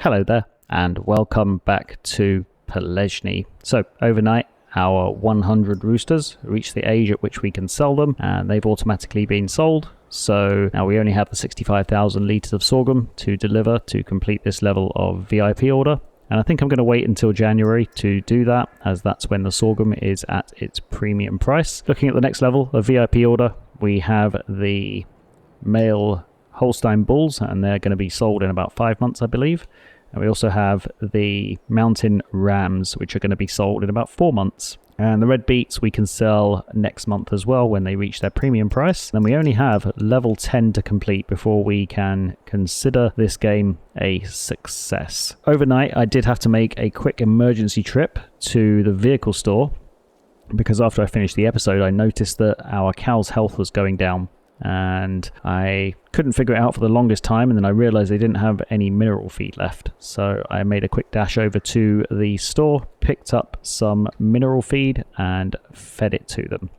Hello there, and welcome back to Pallegney. So, overnight, our 100 roosters reached the age at which we can sell them, and they've automatically been sold. So now we only have the 65,000 litres of sorghum to deliver to complete this level of VIP order. And I think I'm going to wait until January to do that, as that's when the sorghum is at its premium price. Looking at the next level of VIP order, we have the male Holstein bulls, and they're going to be sold in about 5 months, I believe. And we also have the mountain rams, which are going to be sold in about 4 months. And the red beets we can sell next month as well when they reach their premium price. Then we only have level 10 to complete before we can consider this game a success. Overnight, I did have to make a quick emergency trip to the vehicle store, because after I finished the episode, I noticed that our cow's health was going down. And I couldn't figure it out for the longest time, and then I realized they didn't have any mineral feed left. So I made a quick dash over to the store, picked up some mineral feed and fed it to them.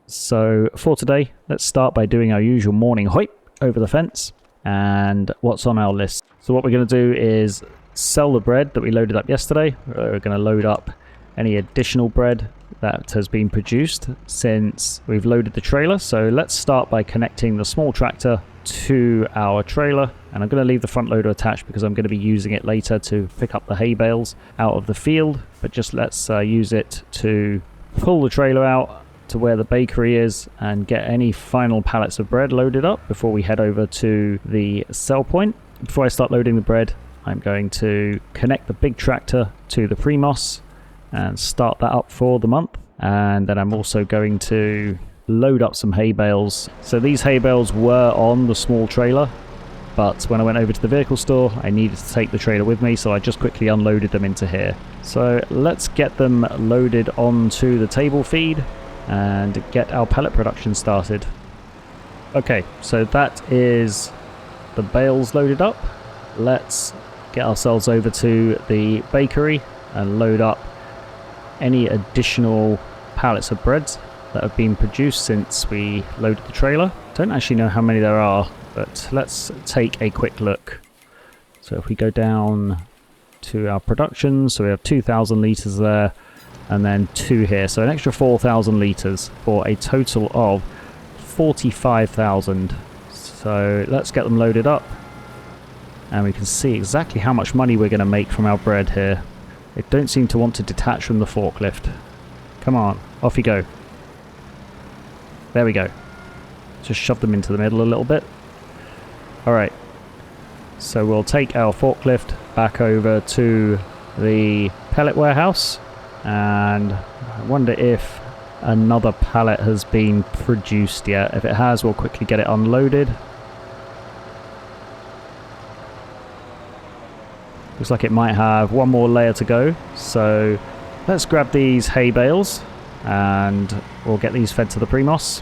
So for today, let's start by doing our usual morning hoip over the fence. And what's on our list? So what we're going to do is sell the bread that we loaded up yesterday. We're going to load up any additional bread that has been produced since we've loaded the trailer. So let's start by connecting the small tractor to our trailer, and I'm going to leave the front loader attached because I'm going to be using it later to pick up the hay bales out of the field. But just let's use it to pull the trailer out to where the bakery is and get any final pallets of bread loaded up before we head over to the sell point. Before I start loading the bread, I'm going to connect the big tractor to the Primos and start that up for the month. And then I'm also going to load up some hay bales. So these hay bales were on the small trailer, but when I went over to the vehicle store, I needed to take the trailer with me, so I just quickly unloaded them into here. So let's get them loaded onto the table feed and get our pellet production started. Okay, so that is the bales loaded up. Let's get ourselves over to the bakery and load up any additional pallets of bread that have been produced since we loaded the trailer. Don't actually know how many there are, but let's take a quick look. So if we go down to our production, so we have 2,000 litres there, and then 2 here, so an extra 4,000 litres for a total of 45,000. So let's get them loaded up, and we can see exactly how much money we're going to make from our bread here. They don't seem to want to detach from the forklift. Come on, off you go. There we go. Just shove them into the middle a little bit. Alright. So we'll take our forklift back over to the pellet warehouse. And I wonder if another pallet has been produced yet. If it has, we'll quickly get it unloaded. Looks like it might have one more layer to go. So let's grab these hay bales and we'll get these fed to the Primos.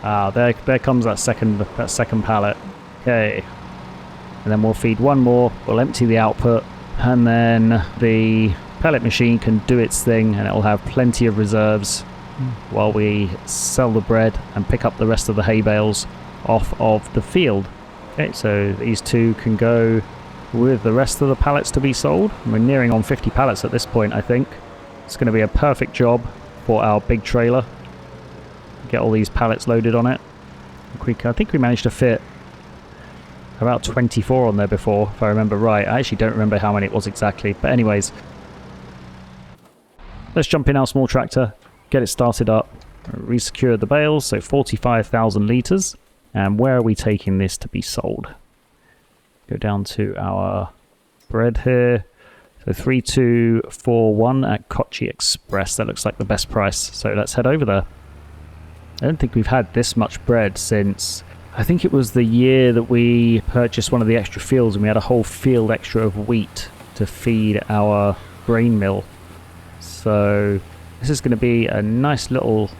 Ah, there comes that second pallet. Okay. And then we'll feed one more, we'll empty the output, and then the pellet machine can do its thing and it'll have plenty of reserves while we sell the bread and pick up the rest of the hay bales off of the field. Okay, so these two can go with the rest of the pallets to be sold. We're nearing on 50 pallets at this point, I think. It's going to be a perfect job for our big trailer. Get all these pallets loaded on it. I think we managed to fit about 24 on there before, if I remember right. I actually don't remember how many it was exactly, but anyways. Let's jump in our small tractor, get it started up, resecure the bales, so 45,000 litres. And where are we taking this to be sold? Go down to our bread here. So 3241 at Kochi Express. That looks like the best price. So let's head over there. I don't think we've had this much bread since, I think it was the year that we purchased one of the extra fields and we had a whole field extra of wheat to feed our grain mill. So this is going to be a nice little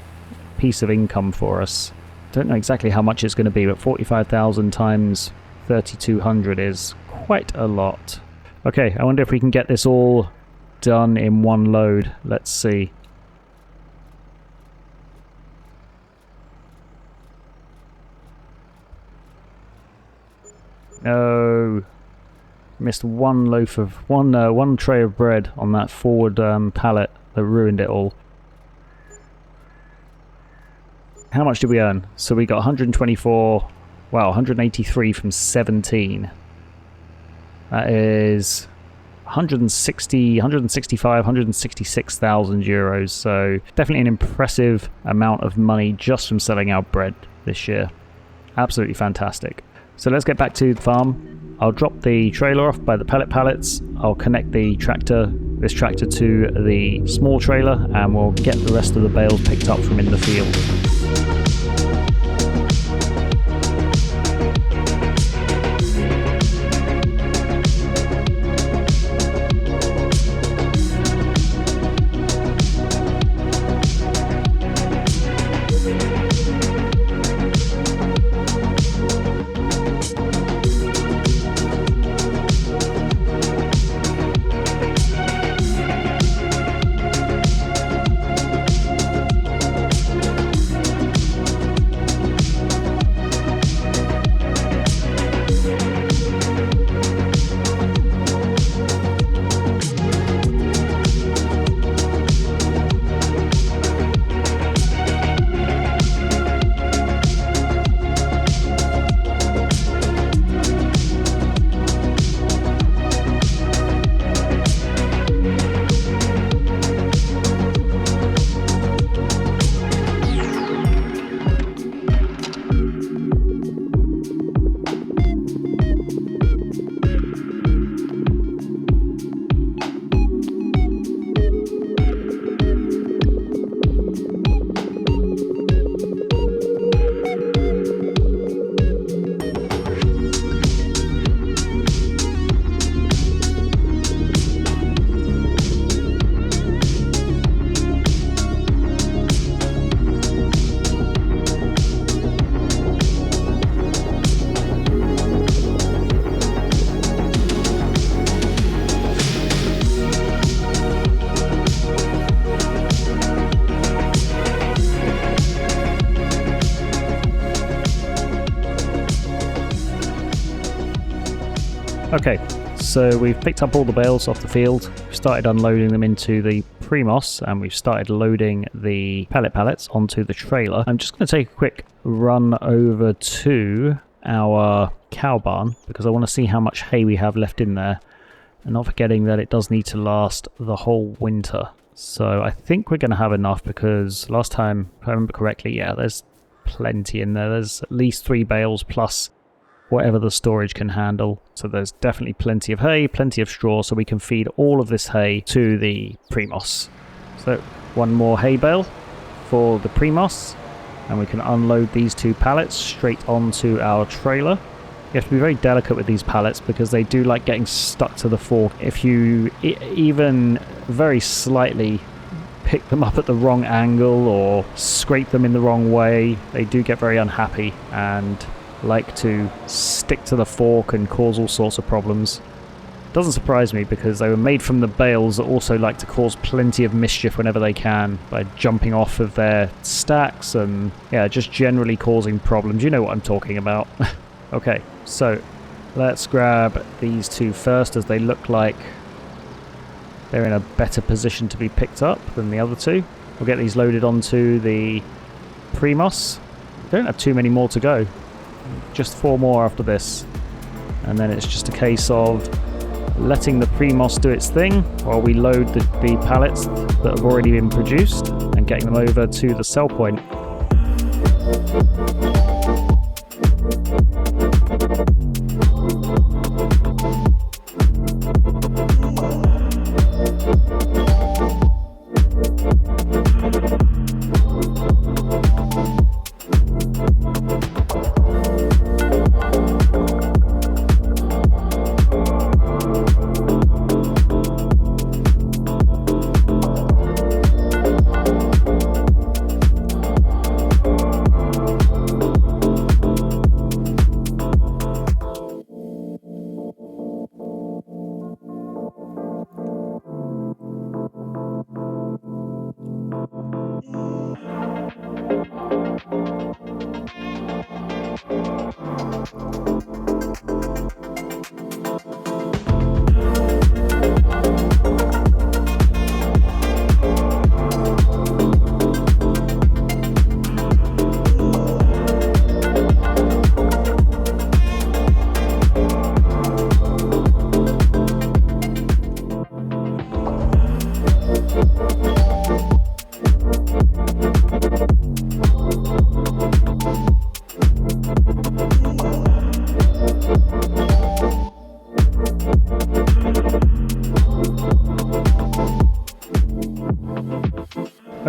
piece of income for us. Don't know exactly how much it's going to be, but 45,000 times 3,200 is quite a lot. Okay, I wonder if we can get this all done in one load. Let's see. No. Missed one loaf of... one tray of bread on that forward pallet that ruined it all. How much did we earn? So we got 124... Wow, 183 from 17. That is 165, 166,000 euros. So definitely an impressive amount of money just from selling our bread this year. Absolutely fantastic. So let's get back to the farm. I'll drop the trailer off by the pellet pallets. I'll connect the tractor, this tractor, to the small trailer, and we'll get the rest of the bales picked up from in the field. Okay, so we've picked up all the bales off the field, we've started unloading them into the Primos, and we've started loading the pellet pallets onto the trailer. I'm just going to take a quick run over to our cow barn, because I want to see how much hay we have left in there, and not forgetting that it does need to last the whole winter. So I think we're going to have enough, because last time, if I remember correctly, yeah, there's plenty in there. There's at least 3 bales plus whatever the storage can handle. So there's definitely plenty of hay, plenty of straw, so we can feed all of this hay to the Primos. So one more hay bale for the Primos, and we can unload these 2 pallets straight onto our trailer. You have to be very delicate with these pallets because they do like getting stuck to the fork. If you even very slightly pick them up at the wrong angle or scrape them in the wrong way, they do get very unhappy and like to stick to the fork and cause all sorts of problems. Doesn't surprise me, because they were made from the bales that also like to cause plenty of mischief whenever they can by jumping off of their stacks and yeah, just generally causing problems. You know what I'm talking about. Okay, so let's grab these 2 first, as they look like they're in a better position to be picked up than the other 2. We'll get these loaded onto the Primos. Don't have too many more to go. Just 4 more after this, and then it's just a case of letting the Primos do its thing while we load the pallets that have already been produced and getting them over to the sell point.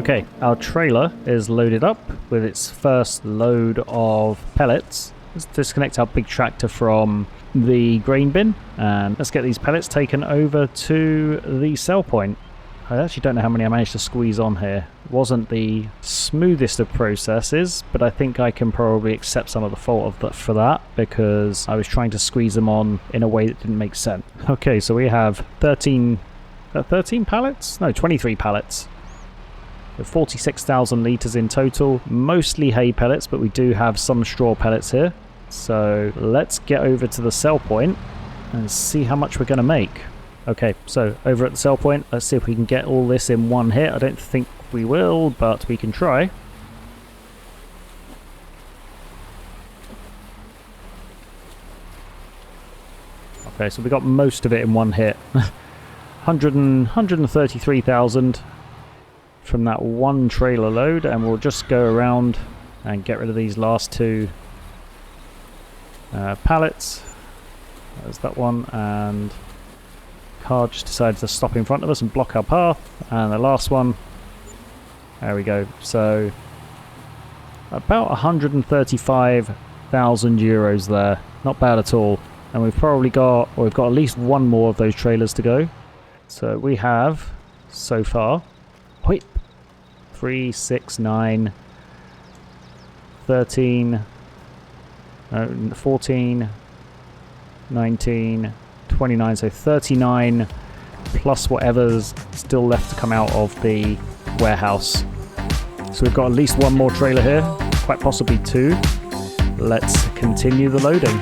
Okay, our trailer is loaded up with its first load of pellets. Let's disconnect our big tractor from the grain bin and let's get these pellets taken over to the sell point. I actually don't know how many I managed to squeeze on here. It wasn't the smoothest of processes, but I think I can probably accept some of the fault of for that because I was trying to squeeze them on in a way that didn't make sense. Okay, so we have 13 pallets? No, 23 pallets. 46,000 litres in total, mostly hay pellets, but we do have some straw pellets here. So let's get over to the sell point and see how much we're going to make. Okay, so over at the sell point, let's see if we can get all this in one hit. I don't think we will, but we can try. Okay, so we got most of it in one hit. 133,000 from that one trailer load, and we'll just go around and get rid of these last two pallets. There's that one, and car just decided to stop in front of us and block our path, and the last one, there we go. So about 135,000 euros there, not bad at all. And we've probably got, or we've got at least one more of those trailers to go. So we have so far 3, 6, 9, 13, 14, 19, 29, so 39 plus whatever's still left to come out of the warehouse. So we've got at least one more trailer here, quite possibly two. Let's continue the loading.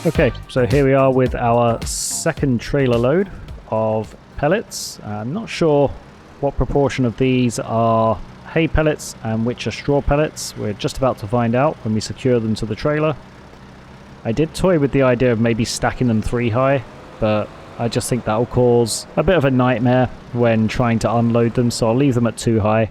Okay, so here we are with our second trailer load of pellets. I'm not sure what proportion of these are hay pellets and which are straw pellets. We're just about to find out when we secure them to the trailer. I did toy with the idea of maybe stacking them 3 high, but I just think that will cause a bit of a nightmare when trying to unload them, so I'll leave them at 2 high.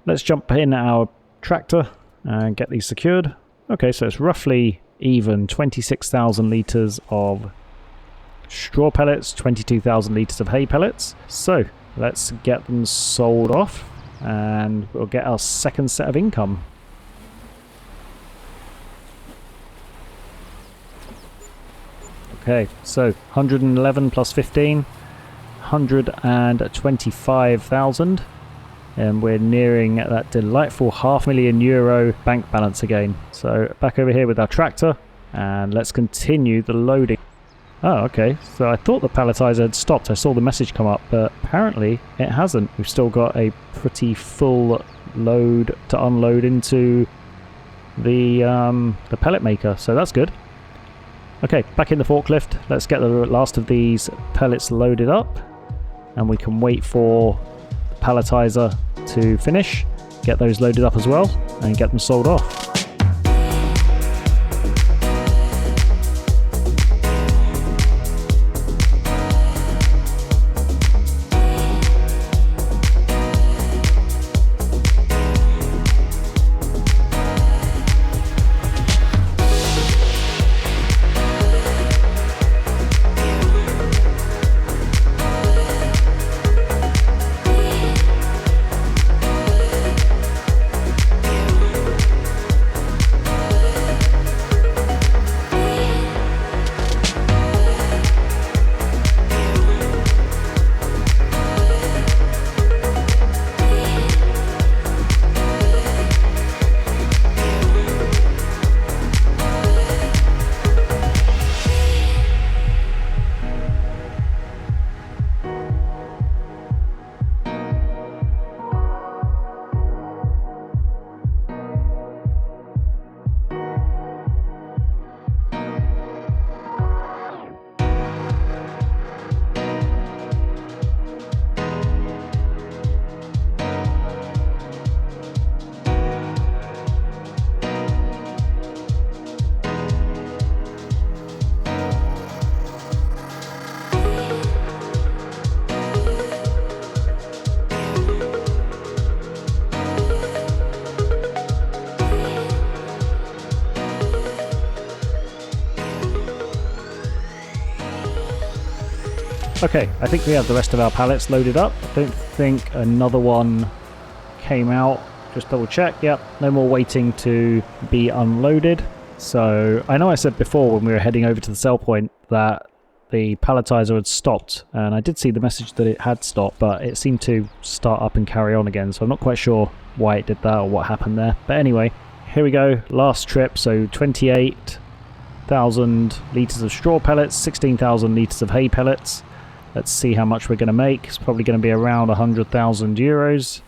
Let's jump in our tractor and get these secured. Okay, so it's roughly even 26,000 litres of straw pellets, 22,000 litres of hay pellets. So let's get them sold off and we'll get our second set of income. Okay, so 111 plus 15, 125,000. And we're nearing that delightful €500,000 bank balance again. So back over here with our tractor and let's continue the loading. Oh, okay. So I thought the palletizer had stopped. I saw the message come up, but apparently it hasn't. We've still got a pretty full load to unload into the pellet maker. So that's good. Okay, back in the forklift. Let's get the last of these pellets loaded up and we can wait for palletizer to finish, get those loaded up as well and get them sold off. Okay, I think we have the rest of our pallets loaded up. I don't think another one came out. Just double check. Yep, no more waiting to be unloaded. So I know I said before when we were heading over to the sell point that the palletizer had stopped, and I did see the message that it had stopped, but it seemed to start up and carry on again, so I'm not quite sure why it did that or what happened there. But anyway, here we go, last trip. So 28,000 litres of straw pellets, 16,000 litres of hay pellets. Let's see how much we're going to make. It's probably going to be around 100,000 euros.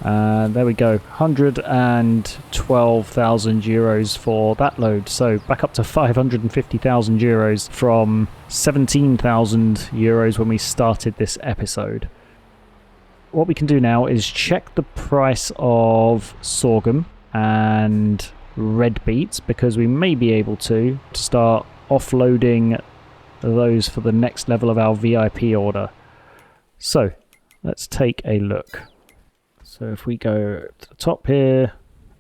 There we go, 112,000 euros for that load. So back up to 550,000 euros from 17,000 euros when we started this episode. What we can do now is check the price of sorghum and red beets, because we may be able to start offloading those for the next level of our VIP order. So let's take a look. So if we go to the top here,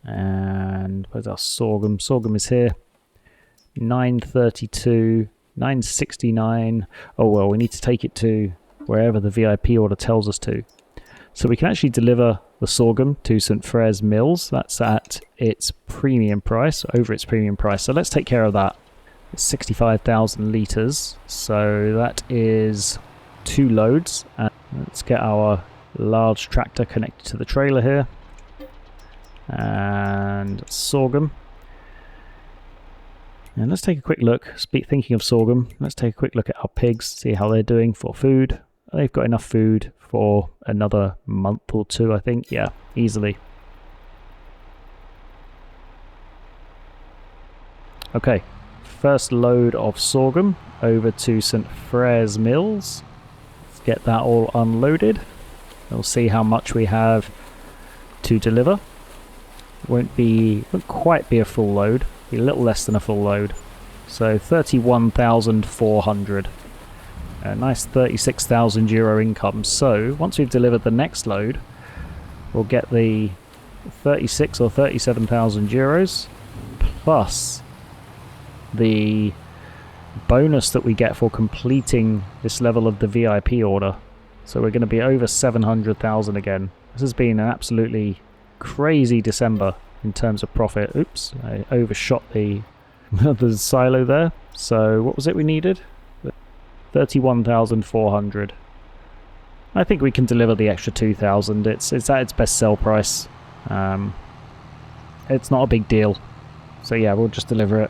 and where's our sorghum? Sorghum is here. 932, 969. Oh well, we need to take it to wherever the VIP order tells us to. So we can actually deliver the sorghum to St. Freres Mills. That's at its premium price, over its premium price. So let's take care of that. It's 65,000 litres. So that is 2 loads. And let's get our large tractor connected to the trailer here. And sorghum. And let's take a quick look. Thinking of sorghum, let's take a quick look at our pigs, see how they're doing for food. They've got enough food for another month or two, I think. Yeah, easily. Okay, first load of sorghum over to St. Freres Mills. Let's get that all unloaded. We'll see how much we have to deliver. Won't quite be a full load. Be a little less than a full load. So 31,400. A nice 36,000 euro income. So once we've delivered the next load, we'll get the 36 or 37,000 euros plus the bonus that we get for completing this level of the VIP order. So we're going to be over 700,000 again. This has been an absolutely crazy December in terms of profit. Oops, I overshot the the silo there. So what was it we needed? 31,400. I think we can deliver the extra 2,000. It's at its best sell price. It's not a big deal. So yeah, we'll just deliver it.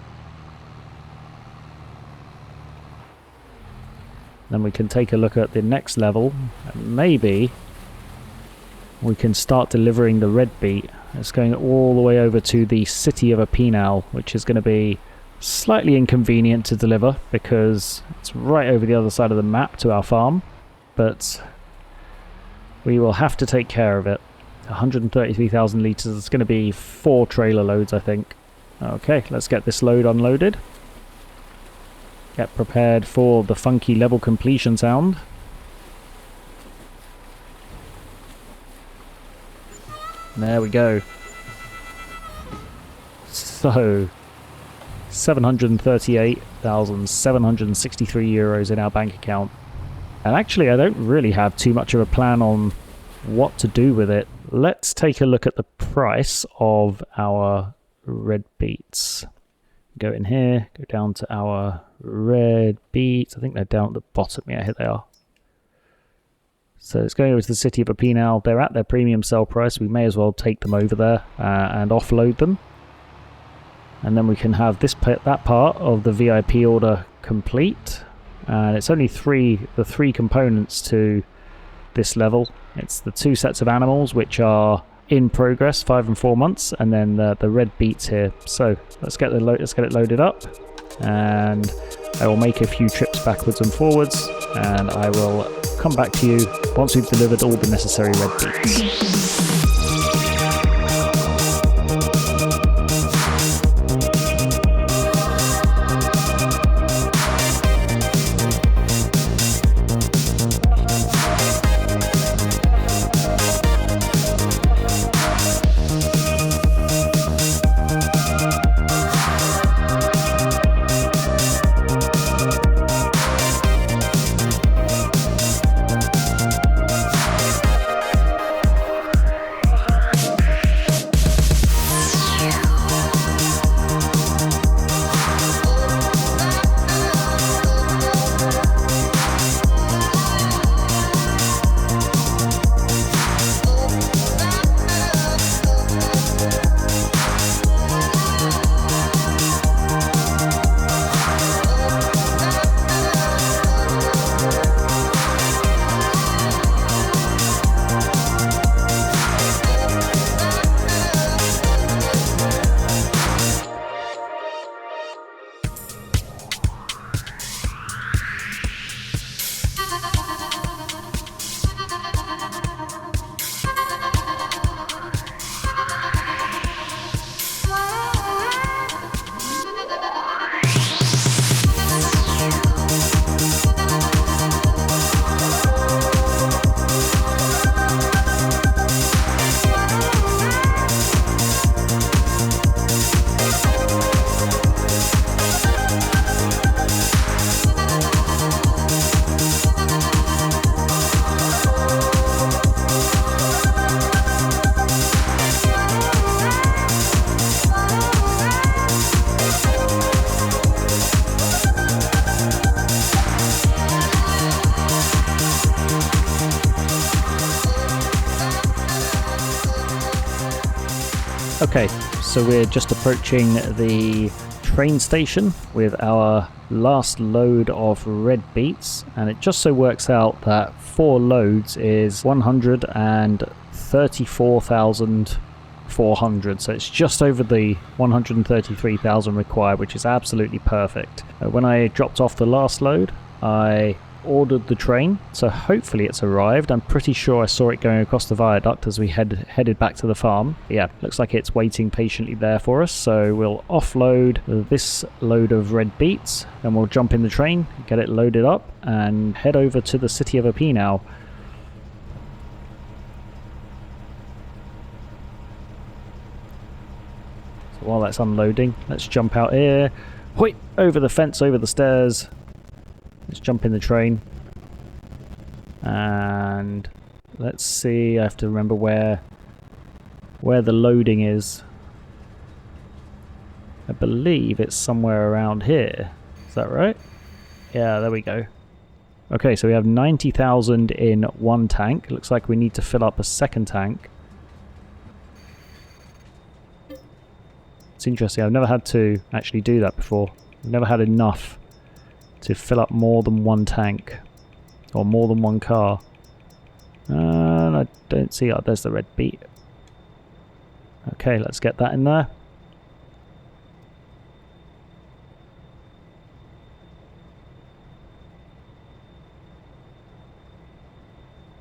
Then we can take a look at the next level. And maybe we can start delivering the red beet. It's going all the way over to the city of Aavirall, which is going to be slightly inconvenient to deliver because it's right over the other side of the map to our farm, but we will have to take care of it. 133,000 litres. It's going to be 4 trailer loads, I think. Okay, let's get this load unloaded. Get prepared for the funky level completion sound. There we go. So 738,763 euros in our bank account. And actually I don't really have too much of a plan on what to do with it. Let's take a look at the price of our red beets. Go in here, go down to our red beets. I think they're down at the bottom. Yeah, here they are. So it's going over to the city of Aavirall. They're at their premium sell price. We may as well take them over there and offload them. And then we can have that part of the VIP order complete. And it's only the three components to this level. It's the 2 sets of animals, which are in progress, 5 and 4 months, and then the red beets here. So let's get it loaded up, and I will make a few trips backwards and forwards, and I will come back to you once we've delivered all the necessary red beets. Okay, so we're just approaching the train station with our last load of red beets, and it just so works out that 4 loads is 134,400, so it's just over the 133,000 required, which is absolutely perfect. When I dropped off the last load, I ordered the train, so hopefully it's arrived. I'm pretty sure I saw it going across the viaduct as we headed back to the farm. Yeah, looks like it's waiting patiently there for us, so we'll offload this load of red beets and we'll jump in the train, get it loaded up and head over to the city of Epi now. So while that's unloading, let's jump out here, whoosh, over the fence, over the stairs. Let's jump in the train, and let's see, I have to remember where the loading is. I believe it's somewhere around here. Is that right? Yeah, there we go. Okay, so we have 90,000 in one tank. It looks like we need to fill up a second tank. It's interesting, I've never had to actually do that before. I've never had enough to fill up more than one tank or more than one car. And I don't see, oh, there's the red beet. Okay, let's get that in there.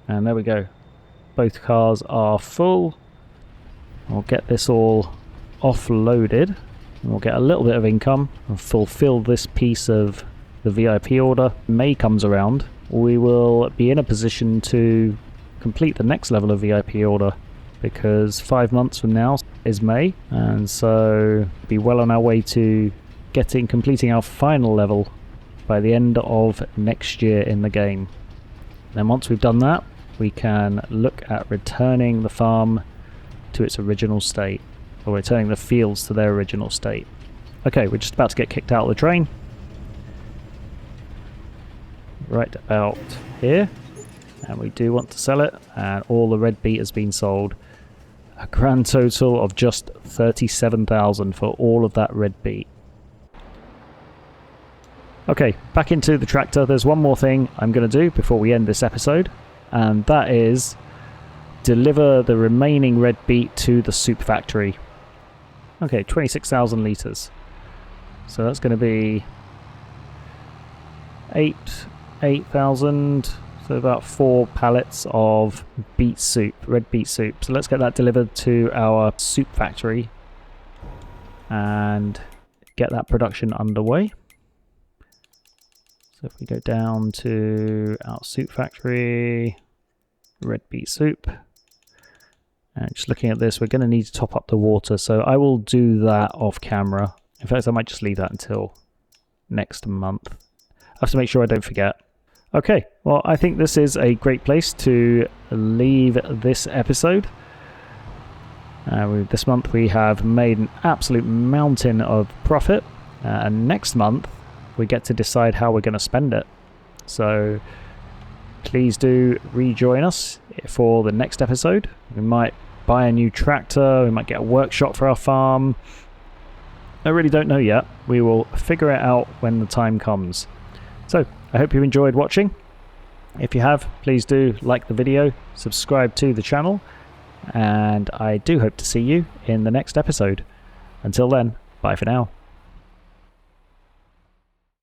And there we go. Both cars are full. I'll get this all offloaded and we'll get a little bit of income and fulfill this piece of the VIP order. May comes around, we will be in a position to complete the next level of VIP order, because 5 months from now is May, and so be well on our way to completing our final level by the end of next year in the game. Then once we've done that, we can look at returning the farm to its original state, or returning the fields to their original state. Okay, we're just about to get kicked out of the train. Right about here, and we do want to sell it, and all the red beet has been sold. A grand total of just 37,000 for all of that red beet. Okay, back into the tractor. There's one more thing I'm going to do before we end this episode, and that is deliver the remaining red beet to the soup factory. Okay, 26,000 litres. So that's going to be 8,000, so about 4 pallets of beet soup, red beet soup. So let's get that delivered to our soup factory and get that production underway. So if we go down to our soup factory, red beet soup, and just looking at this, we're going to need to top up the water, so I will do that off camera. In fact, I might just leave that until next month. I have to make sure I don't forget. Okay, well, I think this is a great place to leave this episode. This month we have made an absolute mountain of profit, and next month we get to decide how we're going to spend it. So please do rejoin us for the next episode. We might buy a new tractor, we might get a workshop for our farm. I really don't know yet. We will figure it out when the time comes. So I hope you enjoyed watching. If you have, please do like the video, subscribe to the channel, and I do hope to see you in the next episode. Until then, bye for now.